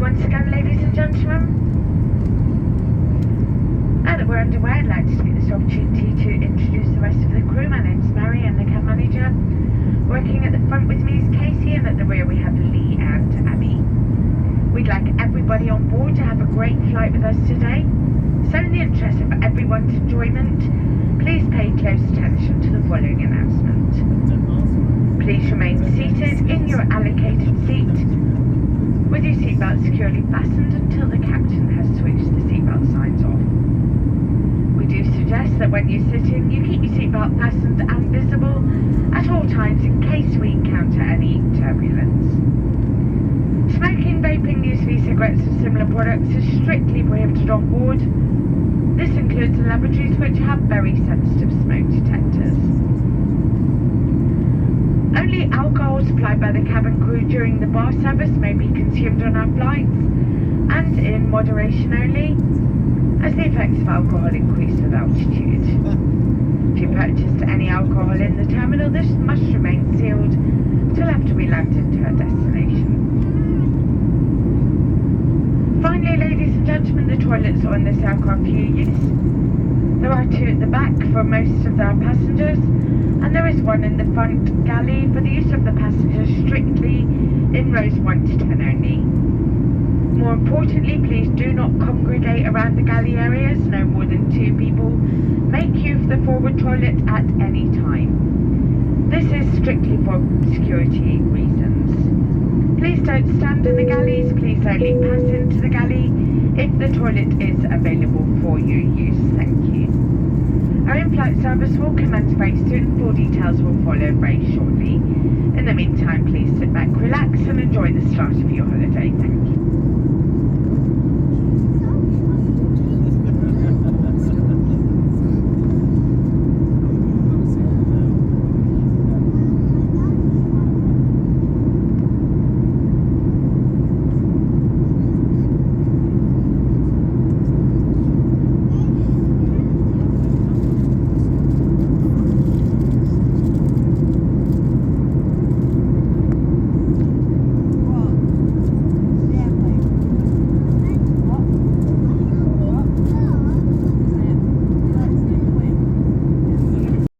Once again, ladies and gentlemen, now that we're underway, I'd like to take this opportunity to introduce the rest of the crew. My name's Mary, I'm the cab manager. Working at the front with me is Casey, and at the rear we have Lee and Abby. We'd like everybody on board to have a great flight with us today. So in the interest of everyone's enjoyment, please pay close attention to the following announcement. Please remain seated in your allocated seat with your seatbelt securely fastened until the captain has switched the seatbelt signs off. We do suggest that when you're sitting, you keep your seatbelt fastened and visible at all times in case we encounter any turbulence. Smoking, vaping, use of e-cigarettes or similar products is strictly prohibited on board. This includes the lavatories, which have very sensitive smoke detectors. Only alcohol supplied by the cabin crew during the bar service may be consumed on our flights, and in moderation only, as the effects of alcohol increase with altitude. If you purchased any alcohol in the terminal, this must remain sealed till after we landed to our destination. Finally, ladies and gentlemen, the toilets on this aircraft for your use. There are two at the back for most of our passengers, and there is one in the front galley for the use of the passengers strictly in rows 1 to 10 only. More importantly, please do not congregate around the galley areas. No more than 2 people make use of the forward toilet at any time. This is strictly for security reasons. Please don't stand in the galleys. Please only pass into the galley if the toilet is available for your use. Thank you. Our in-flight service will commence very soon. Full details will follow very shortly. In the meantime, please sit back, relax and enjoy the start of your holiday. Thank you.